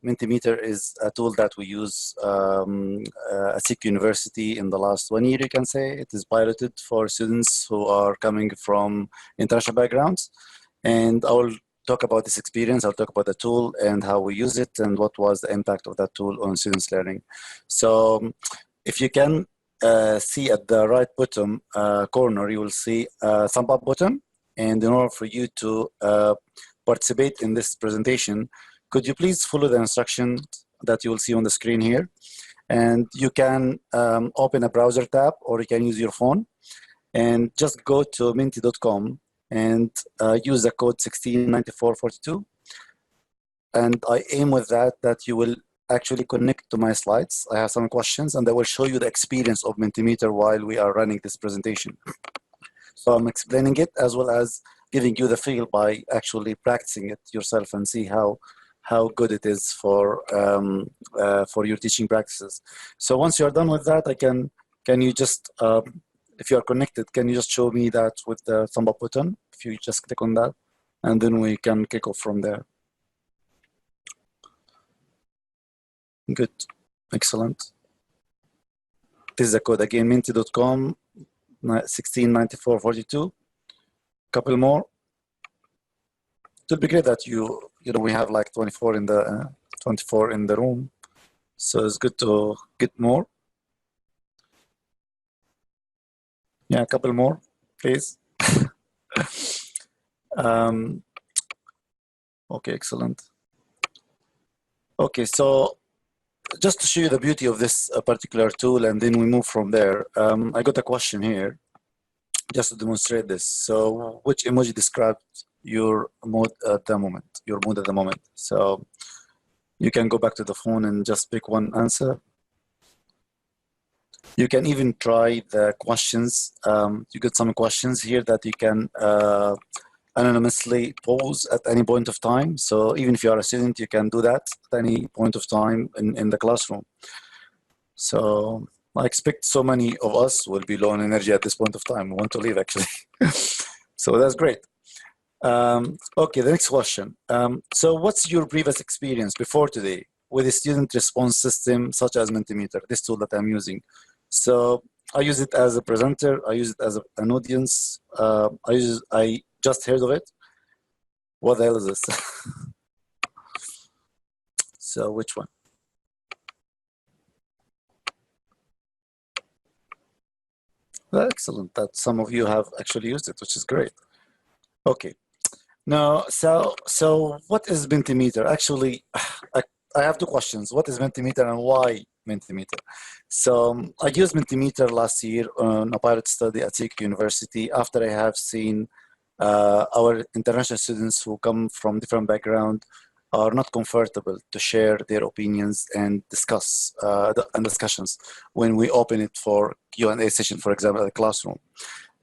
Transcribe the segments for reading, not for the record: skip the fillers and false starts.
Mentimeter is a tool that we use at CQUniversity in the last 1 year, you can say. It is piloted for students who are coming from international backgrounds. And I will talk about this experience. I'll talk about the tool and how we use it and what was the impact of that tool on students' learning. So if you can see at the right bottom corner, you will see a thumb up button. And in order for you to participate in this presentation, could you please follow the instructions that you will see on the screen here? And you can open a browser tab, or you can use your phone and just go to menti.com and use the code 169442. And I aim with that you will actually connect to my slides. I have some questions and I will show you the experience of Mentimeter while we are running this presentation. So I'm explaining it as well as giving you the feel by actually practicing it yourself and see how good it is for your teaching practices. So once you're done with that, can you just, if you are connected, can you just show me that with the thumb up button? If you just click on that, and then we can kick off from there. Good, excellent. This is the code again, menti.com. 169442. Couple more. It would be great that we have like 24 in the room, so it's good to get more. Yeah, a couple more, please. Okay, excellent. Okay, so just to show you the beauty of this particular tool, and then we move from there. I got a question here, just to demonstrate this. So, which emoji describes your mood at the moment? Your mood at the moment. So, you can go back to the phone and just pick one answer. You can even try the questions. You get some questions here that you can anonymously pose at any point of time. So even if you are a student, you can do that at any point of time in the classroom. So I expect so many of us will be low on energy at this point of time. We want to leave, actually. So that's great. Okay, the next question. So what's your previous experience before today with a student response system such as Mentimeter, this tool that I'm using? So I use it as a presenter. I use it as an audience. I just heard of it. What the hell is this? So which one? Excellent that some of you have actually used it, which is great. Okay. Now, so what is Mentimeter? Actually, I have two questions. What is Mentimeter and why Mentimeter? So I used Mentimeter last year on a pilot study at CQUniversity after I have seen our international students who come from different backgrounds are not comfortable to share their opinions and discuss discussions when we open it for Q&A session, for example, at the classroom.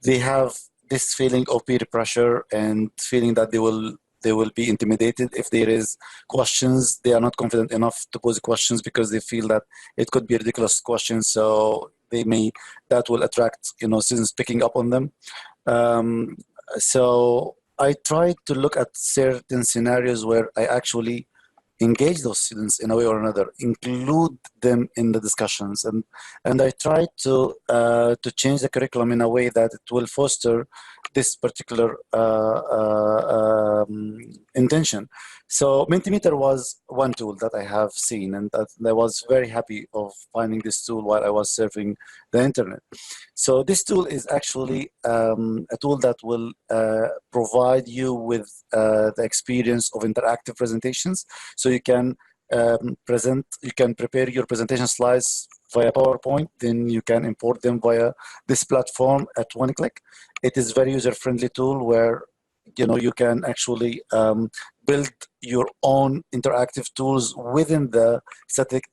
They have this feeling of peer pressure and feeling that they will be intimidated if there is questions. They are not confident enough to pose questions because they feel that it could be a ridiculous question, so that will attract students picking up on them. So I tried to look at certain scenarios where I actually engage those students in a way or another, include them in the discussions, and I tried to change the curriculum in a way that it will foster this particular intention. So Mentimeter was one tool that I have seen, and that I was very happy of finding this tool while I was surfing the internet. So this tool is actually a tool that will provide you with the experience of interactive presentations. So you can prepare your presentation slides via PowerPoint, then you can import them via this platform at one click. It is very user-friendly tool where you can actually build your own interactive tools within the static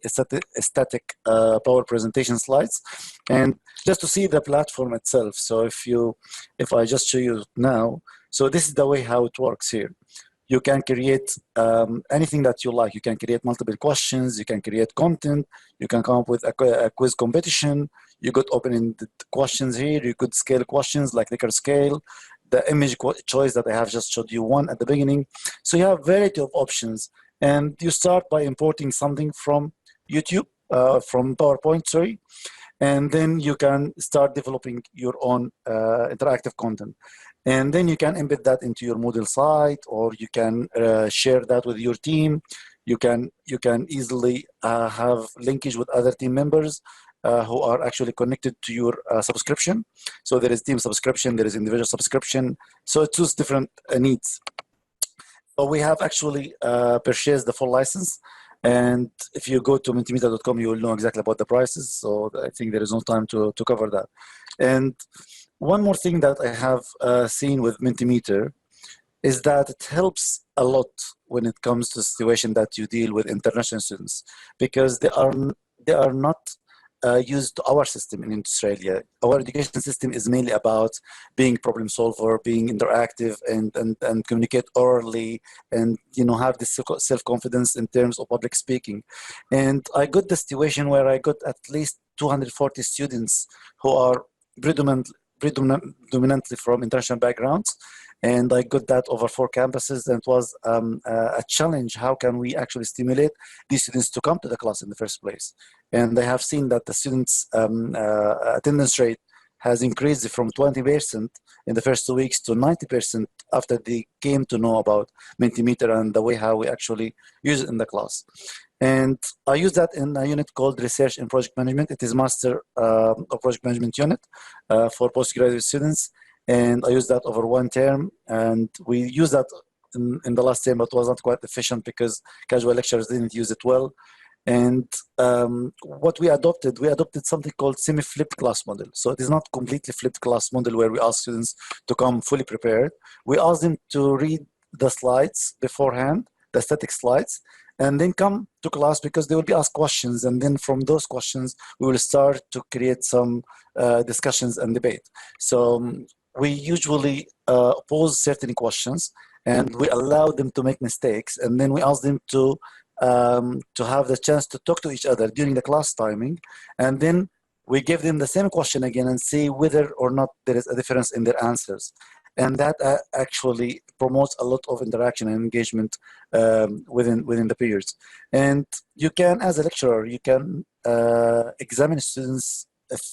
Power presentation slides. And just to see the platform itself, so if I just show you now, so this is the way how it works here. You can create anything that you like. You can create multiple questions. You can create content. You can come up with a quiz competition. You could open in the questions here. You could scale questions like Likert scale. The image choice that I have just showed you one at the beginning. So you have a variety of options. And you start by importing something from YouTube, from PowerPoint, sorry, and then you can start developing your own interactive content. And then you can embed that into your Moodle site, or you can share that with your team. You can easily have linkage with other team members who are actually connected to your subscription. So there is team subscription, there is individual subscription. So it suits different needs. So we have actually purchased the full license. And if you go to mentimeter.com, you will know exactly about the prices. So I think there is no time to cover that. And one more thing that I have seen with Mentimeter is that it helps a lot when it comes to the situation that you deal with international students, because they are not used to our system in Australia. Our education system is mainly about being problem solver, being interactive, and communicate orally, and have this self-confidence in terms of public speaking. And I got the situation where I got at least 240 students who are predominantly from international backgrounds, and I got that over 4 campuses. And it was a challenge. How can we actually stimulate these students to come to the class in the first place? And I have seen that the students' attendance rate has increased from 20% in the first 2 weeks to 90% after they came to know about Mentimeter and the way how we actually use it in the class. And I use that in a unit called Research and Project Management. It is Master of Project Management unit for postgraduate students. And I use that over 1 term. And we use that in the last term, but it was not quite efficient because casual lecturers didn't use it well. And what we adopted something called semi-flipped class model. So it is not completely flipped class model where we ask students to come fully prepared. We ask them to read the slides beforehand, the static slides, and then come to class because they will be asked questions. And then from those questions, we will start to create some discussions and debate. So we usually pose certain questions and we allow them to make mistakes. And then we ask them to have the chance to talk to each other during the class timing. And then we give them the same question again and see whether or not there is a difference in their answers. And that actually promotes a lot of interaction and engagement within the peers. And you can, as a lecturer, you can examine students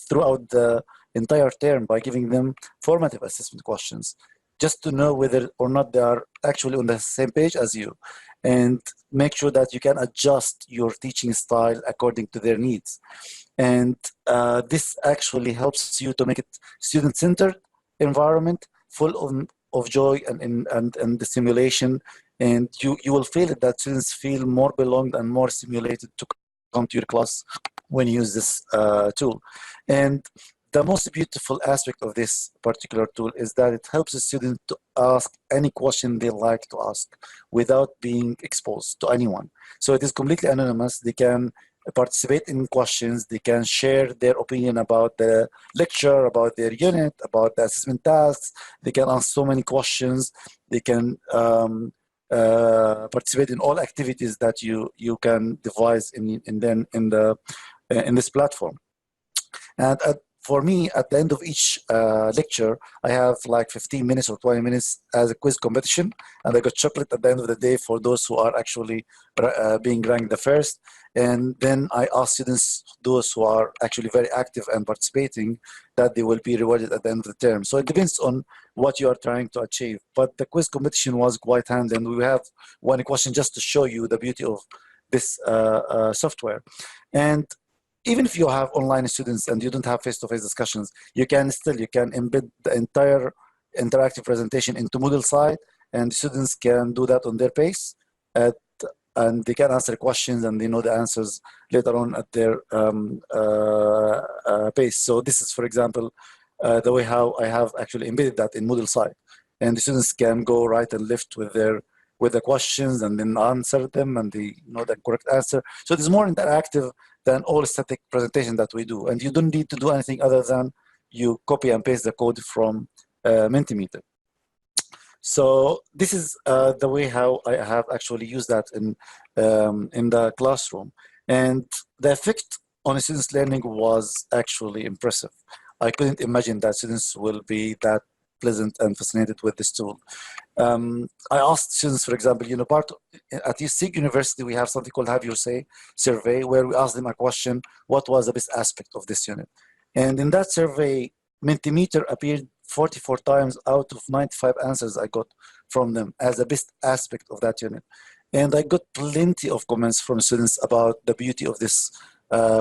throughout the entire term by giving them formative assessment questions, just to know whether or not they are actually on the same page as you, and make sure that you can adjust your teaching style according to their needs. And this actually helps you to make it student-centered environment, full of joy and the stimulation. And you will feel it, that students feel more belonged and more stimulated to come to your class when you use this tool. And the most beautiful aspect of this particular tool is that it helps the student to ask any question they like to ask without being exposed to anyone. So it is completely anonymous. They can participate in questions. They can share their opinion about the lecture, about their unit, about the assessment tasks. They can ask so many questions. They can participate in all activities that you can devise in this platform. And for me, at the end of each lecture, I have like 15 minutes or 20 minutes as a quiz competition, and I got chocolate at the end of the day for those who are actually being ranked the first. And then I ask students, those who are actually very active and participating, that they will be rewarded at the end of the term. So it depends on what you are trying to achieve. But the quiz competition was quite handy, and we have one question just to show you the beauty of this software. And even if you have online students and you don't have face-to-face discussions, you can embed the entire interactive presentation into Moodle site, and students can do that on their pace, and they can answer questions and they know the answers later on at their pace. So this is, for example, the way how I have actually embedded that in Moodle site, and the students can go right and left with the questions and then answer them, and they know the correct answer. So it is more interactive than all static presentation that we do. And you don't need to do anything other than you copy and paste the code from Mentimeter. So this is the way how I have actually used that in the classroom. And the effect on students' learning was actually impressive. I couldn't imagine that students will be that pleasant and fascinated with this tool. I asked students, for example, at CQUniversity, we have something called Have Your Say survey, where we ask them a question, what was the best aspect of this unit? And in that survey, Mentimeter appeared 44 times out of 95 answers I got from them as the best aspect of that unit. And I got plenty of comments from students about the beauty of this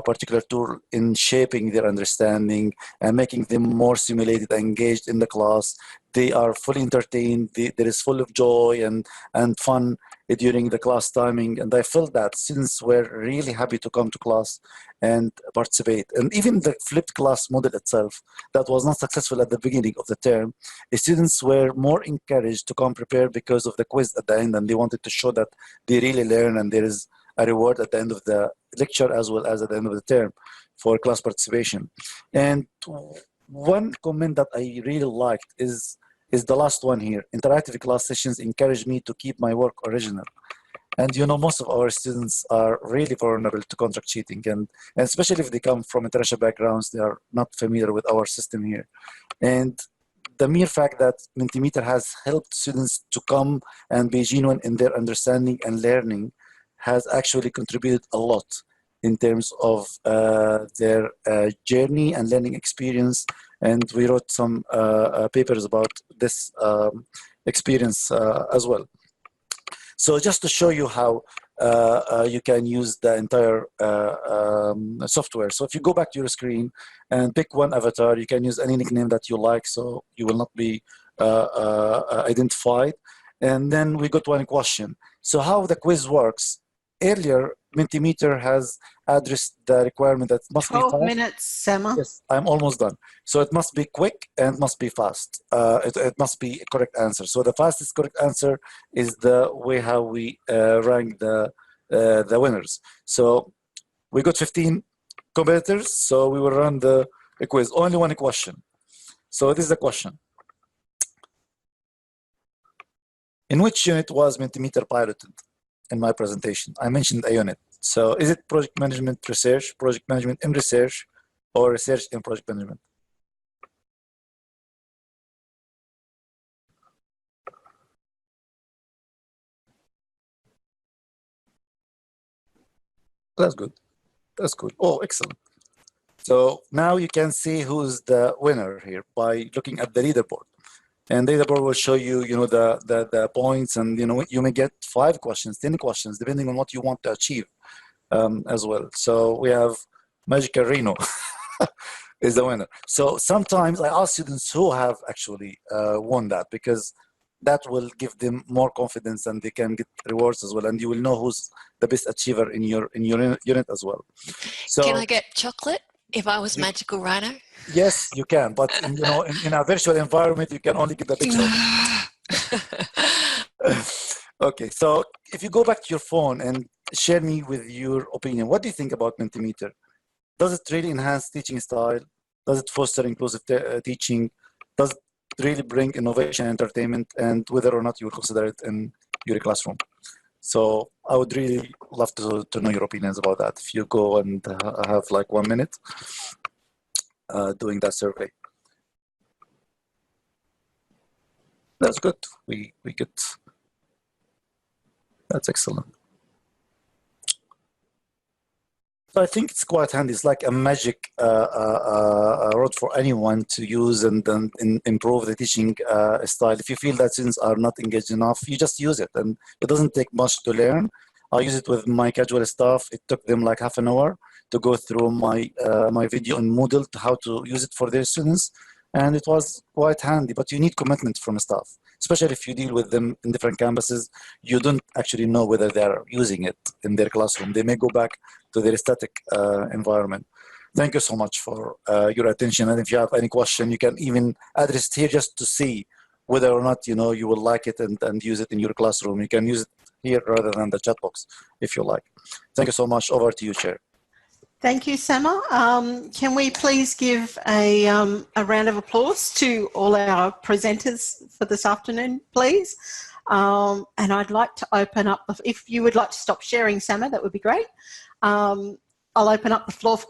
particular tool in shaping their understanding and making them more stimulated and engaged in the class. They are fully entertained. There is full of joy and fun during the class timing. And I felt that students were really happy to come to class and participate. And even the flipped class model itself, that was not successful at the beginning of the term, the students were more encouraged to come prepared because of the quiz at the end, and they wanted to show that they really learn and there is a reward at the end of the lecture as well as at the end of the term for class participation. And one comment that I really liked is the last one here. Interactive class sessions encourage me to keep my work original. And most of our students are really vulnerable to contract cheating, and especially if they come from international backgrounds, they are not familiar with our system here. And the mere fact that Mentimeter has helped students to come and be genuine in their understanding and learning has actually contributed a lot in terms of their journey and learning experience. And we wrote some papers about this experience as well. So just to show you how you can use the entire software. So if you go back to your screen and pick one avatar, you can use any nickname that you like, so you will not be identified. And then we got one question. So how the quiz works. Earlier, Mentimeter has addressed the requirement that must be 12 minutes, Sama. Yes, I'm almost done. So it must be quick and must be fast. It must be a correct answer. So the fastest correct answer is the way how we rank the winners. So we got 15 competitors. So we will run the quiz. Only one question. So this is the question. In which unit was Mentimeter piloted? In my presentation, I mentioned a unit. So is it project management research, project management in research, or research in project management? That's good. That's good. Oh, excellent. So now you can see who's the winner here by looking at the leaderboard. And the leaderboard will show you, the points, and you may get 5 questions, 10 questions, depending on what you want to achieve as well. So we have Magical Reno is the winner. So sometimes I ask students who have actually won that, because that will give them more confidence and they can get rewards as well, and you will know who's the best achiever in your unit as well. So can I get chocolate if I was Magical Rhino? Yes, you can, but in a virtual environment, you can only get the picture. Okay, so if you go back to your phone and share me with your opinion, what do you think about Mentimeter? Does it really enhance teaching style? Does it foster inclusive teaching? Does it really bring innovation and entertainment? And whether or not you would consider it in your classroom? So I would really love to know your opinions about that. If you go and have like 1 minute doing that survey. That's good. We get, that's excellent. So I think it's quite handy. It's like a magic rod for anyone to use and improve the teaching style. If you feel that students are not engaged enough, you just use it, and it doesn't take much to learn. I use it with my casual staff. It took them like half an hour to go through my my video on Moodle to how to use it for their students, and it was quite handy. But you need commitment from staff, especially if you deal with them in different campuses. You don't actually know whether they're using it in their classroom. They may go back to their static environment. Thank you so much for your attention. And if you have any question, you can even address it here just to see whether or not you will like it and use it in your classroom. You can use it here rather than the chat box if you like. Thank you so much. Over to you, Chair. Thank you, Sama. Can we please give a round of applause to all our presenters for this afternoon, please? And I'd like to open up, if you would like to stop sharing, Sama, that would be great. I'll open up the floor for